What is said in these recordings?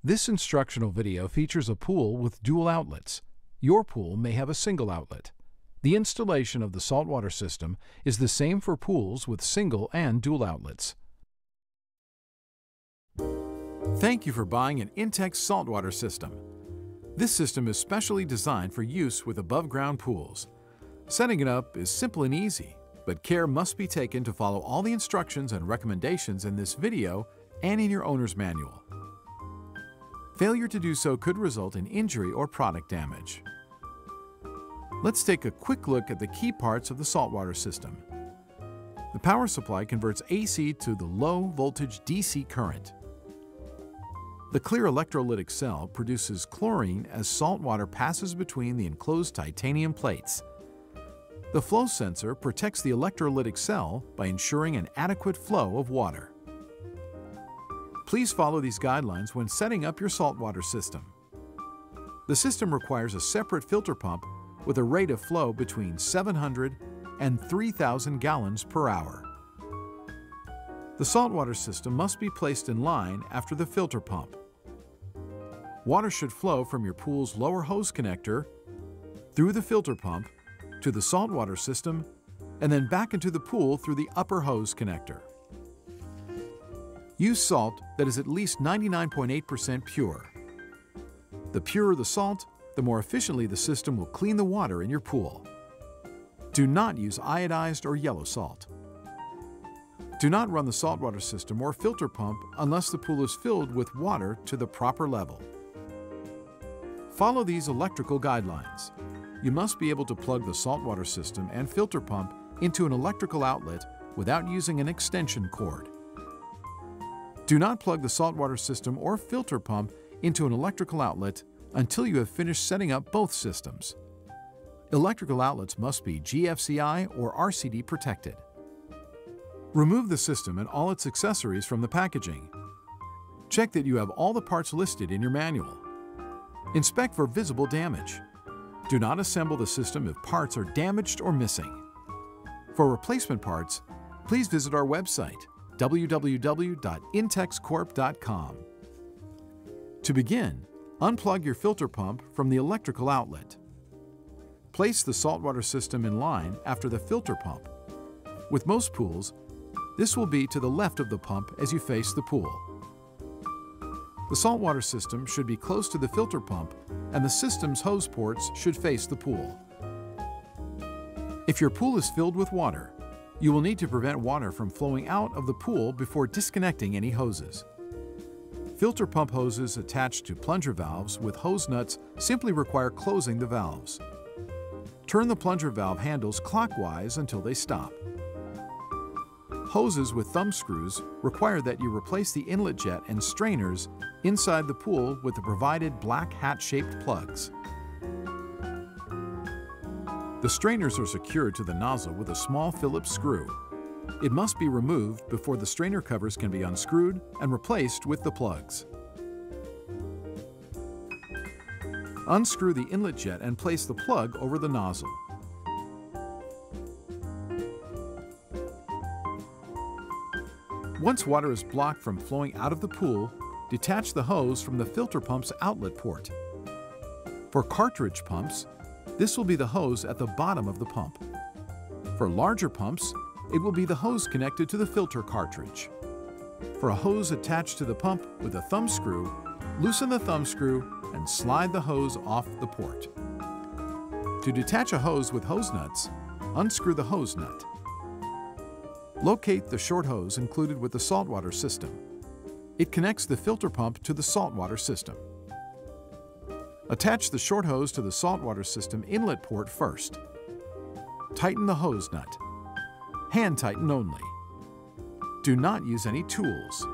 This instructional video features a pool with dual outlets. Your pool may have a single outlet. The installation of the saltwater system is the same for pools with single and dual outlets. Thank you for buying an Intex saltwater system. This system is specially designed for use with above-ground pools. Setting it up is simple and easy, but care must be taken to follow all the instructions and recommendations in this video and in your owner's manual. Failure to do so could result in injury or product damage. Let's take a quick look at the key parts of the saltwater system. The power supply converts AC to the low-voltage DC current. The clear electrolytic cell produces chlorine as salt water passes between the enclosed titanium plates. The flow sensor protects the electrolytic cell by ensuring an adequate flow of water. Please follow these guidelines when setting up your saltwater system. The system requires a separate filter pump with a rate of flow between 700 and 3,000 gallons per hour. The saltwater system must be placed in line after the filter pump. Water should flow from your pool's lower hose connector through the filter pump to the saltwater system and then back into the pool through the upper hose connector. Use salt that is at least 99.8% pure. The purer the salt, the more efficiently the system will clean the water in your pool. Do not use iodized or yellow salt. Do not run the saltwater system or filter pump unless the pool is filled with water to the proper level. Follow these electrical guidelines. You must be able to plug the saltwater system and filter pump into an electrical outlet without using an extension cord. Do not plug the saltwater system or filter pump into an electrical outlet until you have finished setting up both systems. Electrical outlets must be GFCI or RCD protected. Remove the system and all its accessories from the packaging. Check that you have all the parts listed in your manual. Inspect for visible damage. Do not assemble the system if parts are damaged or missing. For replacement parts, please visit our website, www.intexcorp.com. To begin, unplug your filter pump from the electrical outlet. Place the saltwater system in line after the filter pump. With most pools, this will be to the left of the pump as you face the pool. The saltwater system should be close to the filter pump and the system's hose ports should face the pool. If your pool is filled with water, you will need to prevent water from flowing out of the pool before disconnecting any hoses. Filter pump hoses attached to plunger valves with hose nuts simply require closing the valves. Turn the plunger valve handles clockwise until they stop. Hoses with thumb screws require that you replace the inlet jet and strainers inside the pool with the provided black hat-shaped plugs. The strainers are secured to the nozzle with a small Phillips screw. It must be removed before the strainer covers can be unscrewed and replaced with the plugs. Unscrew the inlet jet and place the plug over the nozzle. Once water is blocked from flowing out of the pool, detach the hose from the filter pump's outlet port. For cartridge pumps, this will be the hose at the bottom of the pump. For larger pumps, it will be the hose connected to the filter cartridge. For a hose attached to the pump with a thumb screw, loosen the thumb screw and slide the hose off the port. To detach a hose with hose nuts, unscrew the hose nut. Locate the short hose included with the saltwater system. It connects the filter pump to the saltwater system. Attach the short hose to the saltwater system inlet port first. Tighten the hose nut. Hand tighten only. Do not use any tools.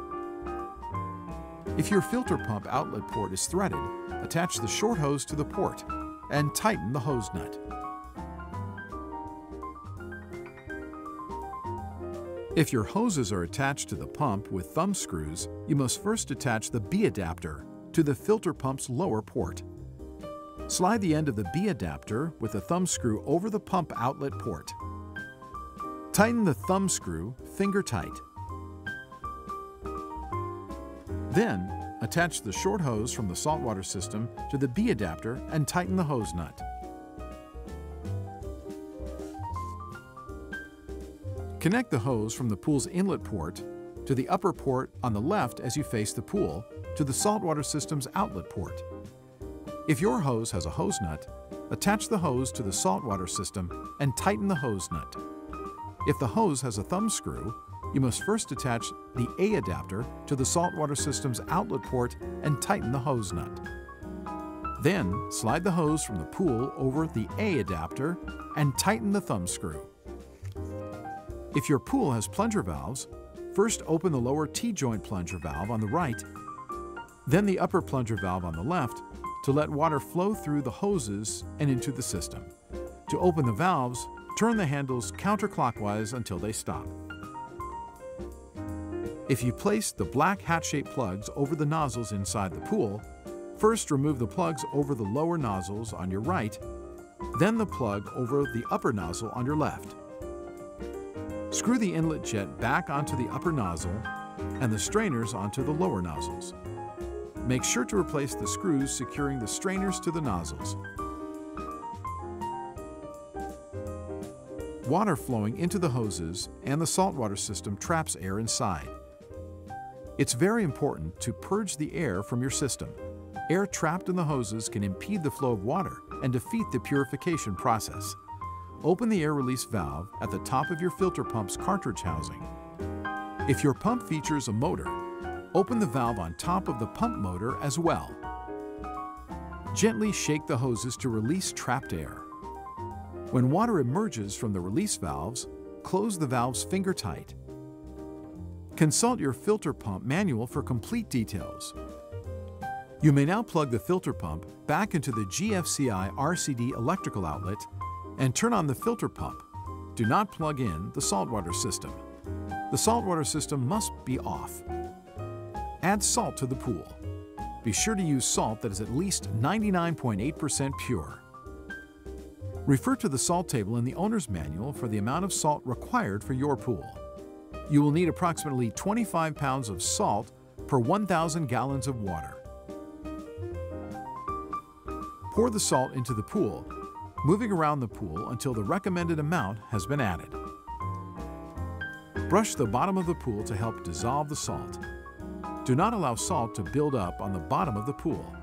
If your filter pump outlet port is threaded, attach the short hose to the port and tighten the hose nut. If your hoses are attached to the pump with thumb screws, you must first attach the B adapter to the filter pump's lower port. Slide the end of the B adapter with a thumb screw over the pump outlet port. Tighten the thumb screw finger tight. Then, Attach the short hose from the saltwater system to the B adapter and tighten the hose nut. Connect the hose from the pool's inlet port to the upper port on the left as you face the pool to the saltwater system's outlet port. If your hose has a hose nut, attach the hose to the saltwater system and tighten the hose nut. If the hose has a thumb screw, you must first attach the A adapter to the saltwater system's outlet port and tighten the hose nut. Then, slide the hose from the pool over the A adapter and tighten the thumb screw. If your pool has plunger valves, first open the lower T-joint plunger valve on the right, then the upper plunger valve on the left to let water flow through the hoses and into the system. To open the valves, turn the handles counterclockwise until they stop. If you place the black hat-shaped plugs over the nozzles inside the pool, first remove the plugs over the lower nozzles on your right, then the plug over the upper nozzle on your left. Screw the inlet jet back onto the upper nozzle and the strainers onto the lower nozzles. Make sure to replace the screws securing the strainers to the nozzles. Water flowing into the hoses and the saltwater system traps air inside. It's very important to purge the air from your system. Air trapped in the hoses can impede the flow of water and defeat the purification process. Open the air release valve at the top of your filter pump's cartridge housing. If your pump features a motor, open the valve on top of the pump motor as well. Gently shake the hoses to release trapped air. When water emerges from the release valves, close the valves finger tight. Consult your filter pump manual for complete details. You may now plug the filter pump back into the GFCI RCD electrical outlet and turn on the filter pump. Do not plug in the saltwater system. The saltwater system must be off. Add salt to the pool. Be sure to use salt that is at least 99.8% pure. Refer to the salt table in the owner's manual for the amount of salt required for your pool. You will need approximately 25 pounds of salt per 1,000 gallons of water. Pour the salt into the pool, moving around the pool until the recommended amount has been added. Brush the bottom of the pool to help dissolve the salt. Do not allow salt to build up on the bottom of the pool.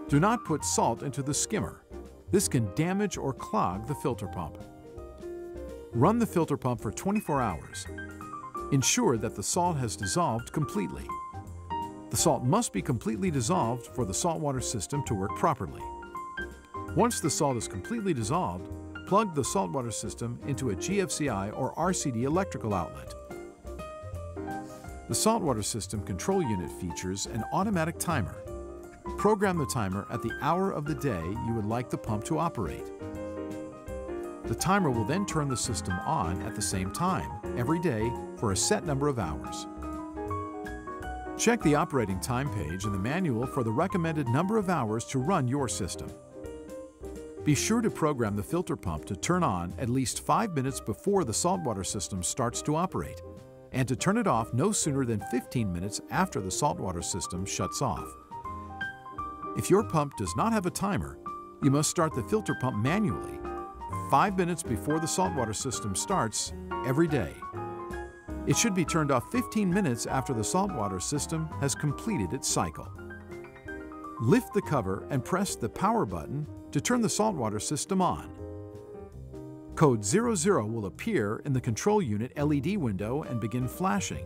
Do not put salt into the skimmer. This can damage or clog the filter pump. Run the filter pump for 24 hours. Ensure that the salt has dissolved completely. The salt must be completely dissolved for the saltwater system to work properly. Once the salt is completely dissolved, plug the saltwater system into a GFCI or RCD electrical outlet. The saltwater system control unit features an automatic timer. Program the timer at the hour of the day you would like the pump to operate. The timer will then turn the system on at the same time every day for a set number of hours. Check the operating time page in the manual for the recommended number of hours to run your system. Be sure to program the filter pump to turn on at least 5 minutes before the saltwater system starts to operate, and to turn it off no sooner than 15 minutes after the saltwater system shuts off. If your pump does not have a timer, you must start the filter pump manually 5 minutes before the saltwater system starts every day. It should be turned off 15 minutes after the saltwater system has completed its cycle. Lift the cover and press the power button to turn the saltwater system on. Code 00 will appear in the control unit LED window and begin flashing,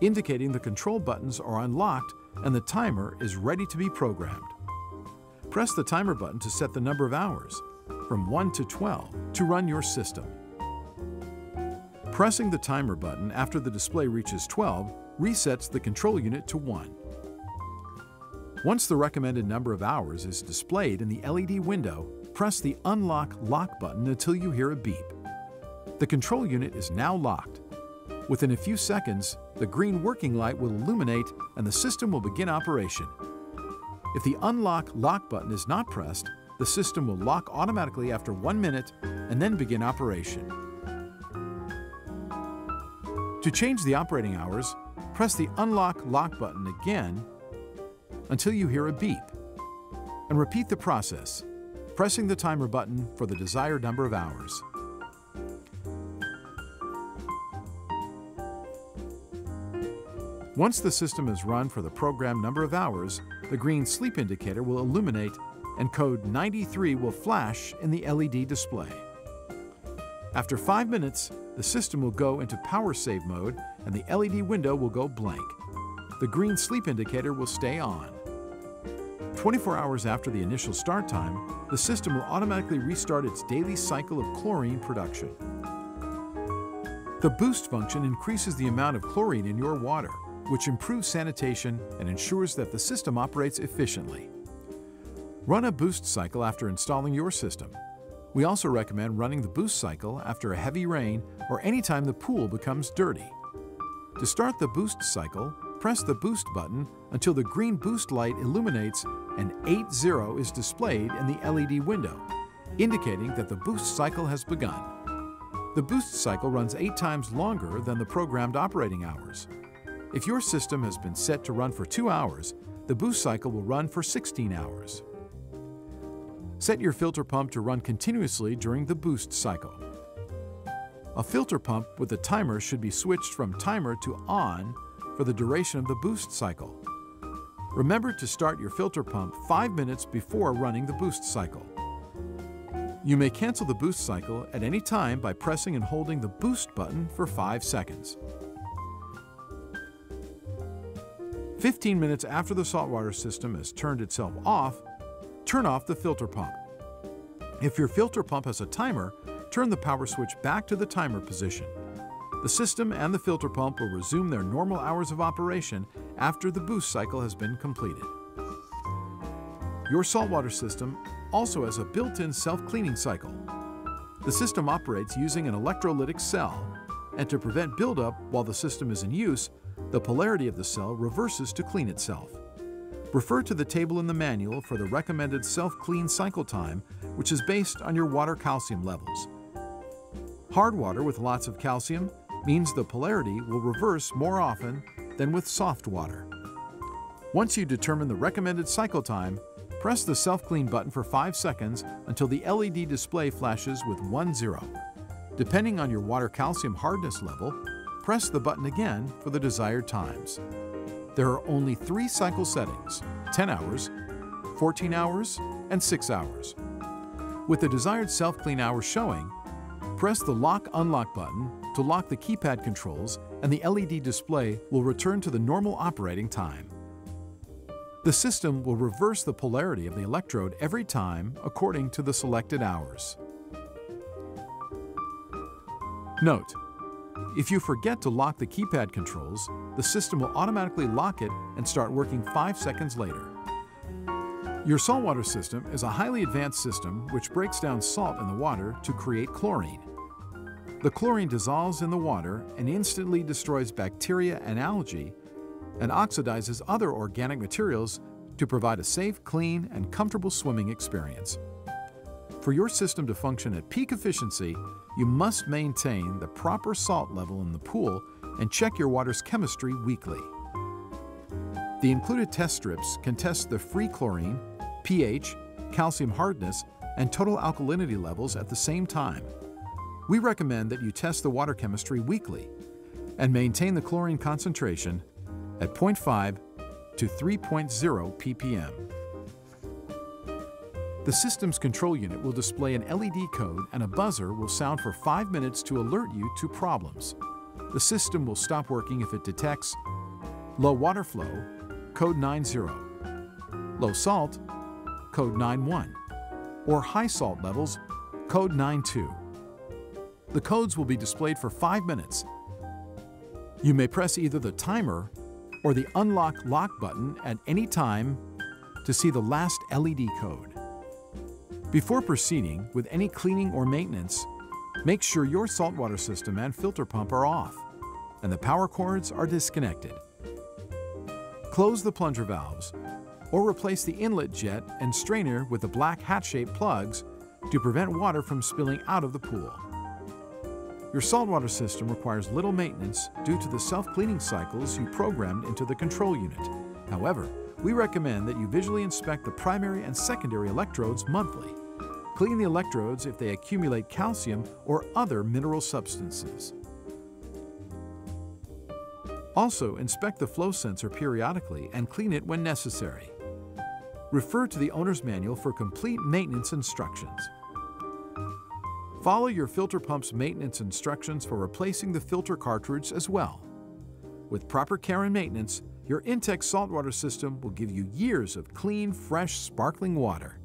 indicating the control buttons are unlocked and the timer is ready to be programmed. Press the timer button to set the number of hours, from 1 to 12, to run your system. Pressing the timer button after the display reaches 12 resets the control unit to 1. Once the recommended number of hours is displayed in the LED window, press the Unlock Lock button until you hear a beep. The control unit is now locked. Within a few seconds, the green working light will illuminate and the system will begin operation. If the Unlock Lock button is not pressed, the system will lock automatically after 1 minute and then begin operation. To change the operating hours, press the Unlock Lock button again until you hear a beep. And repeat the process, pressing the timer button for the desired number of hours. Once the system is run for the programmed number of hours, the green sleep indicator will illuminate and code 93 will flash in the LED display. After 5 minutes, the system will go into power save mode and the LED window will go blank. The green sleep indicator will stay on. 24 hours after the initial start time, the system will automatically restart its daily cycle of chlorine production. The boost function increases the amount of chlorine in your water, which improves sanitation and ensures that the system operates efficiently. Run a boost cycle after installing your system. We also recommend running the boost cycle after a heavy rain or anytime the pool becomes dirty. To start the boost cycle, press the boost button until the green boost light illuminates and 80 is displayed in the LED window, indicating that the boost cycle has begun. The boost cycle runs 8 times longer than the programmed operating hours. If your system has been set to run for 2 hours, the boost cycle will run for 16 hours. Set your filter pump to run continuously during the boost cycle. A filter pump with a timer should be switched from timer to on for the duration of the boost cycle. Remember to start your filter pump 5 minutes before running the boost cycle. You may cancel the boost cycle at any time by pressing and holding the boost button for 5 seconds. 15 minutes after the saltwater system has turned itself off, turn off the filter pump. If your filter pump has a timer, turn the power switch back to the timer position. The system and the filter pump will resume their normal hours of operation after the boost cycle has been completed. Your saltwater system also has a built-in self-cleaning cycle. The system operates using an electrolytic cell, and to prevent buildup while the system is in use, the polarity of the cell reverses to clean itself. Refer to the table in the manual for the recommended self-clean cycle time, which is based on your water calcium levels. Hard water with lots of calcium means the polarity will reverse more often than with soft water. Once you determine the recommended cycle time, press the self-clean button for 5 seconds until the LED display flashes with 10. Depending on your water calcium hardness level, press the button again for the desired times. There are only 3 cycle settings: 10 hours, 14 hours, and 6 hours. With the desired self-clean hours showing, press the Lock/Unlock button to lock the keypad controls and the LED display will return to the normal operating time. The system will reverse the polarity of the electrode every time according to the selected hours. Note: if you forget to lock the keypad controls, the system will automatically lock it and start working 5 seconds later. Your saltwater system is a highly advanced system which breaks down salt in the water to create chlorine. The chlorine dissolves in the water and instantly destroys bacteria and algae and oxidizes other organic materials to provide a safe, clean, and comfortable swimming experience. For your system to function at peak efficiency, you must maintain the proper salt level in the pool and check your water's chemistry weekly. The included test strips can test the free chlorine, pH, calcium hardness, and total alkalinity levels at the same time. We recommend that you test the water chemistry weekly and maintain the chlorine concentration at 0.5 to 3.0 ppm. The system's control unit will display an LED code and a buzzer will sound for 5 minutes to alert you to problems. The system will stop working if it detects low water flow, code 90, low salt, code 91, or high salt levels, code 92. The codes will be displayed for 5 minutes. You may press either the timer or the Unlock/Lock button at any time to see the last LED code. Before proceeding with any cleaning or maintenance, make sure your saltwater system and filter pump are off and the power cords are disconnected. Close the plunger valves or replace the inlet jet and strainer with the black hat-shaped plugs to prevent water from spilling out of the pool. Your saltwater system requires little maintenance due to the self-cleaning cycles you programmed into the control unit. However, We recommend that you visually inspect the primary and secondary electrodes monthly. Clean the electrodes if they accumulate calcium or other mineral substances. Also, inspect the flow sensor periodically and clean it when necessary. Refer to the owner's manual for complete maintenance instructions. Follow your filter pump's maintenance instructions for replacing the filter cartridge as well. With proper care and maintenance, your Intex saltwater system will give you years of clean, fresh, sparkling water.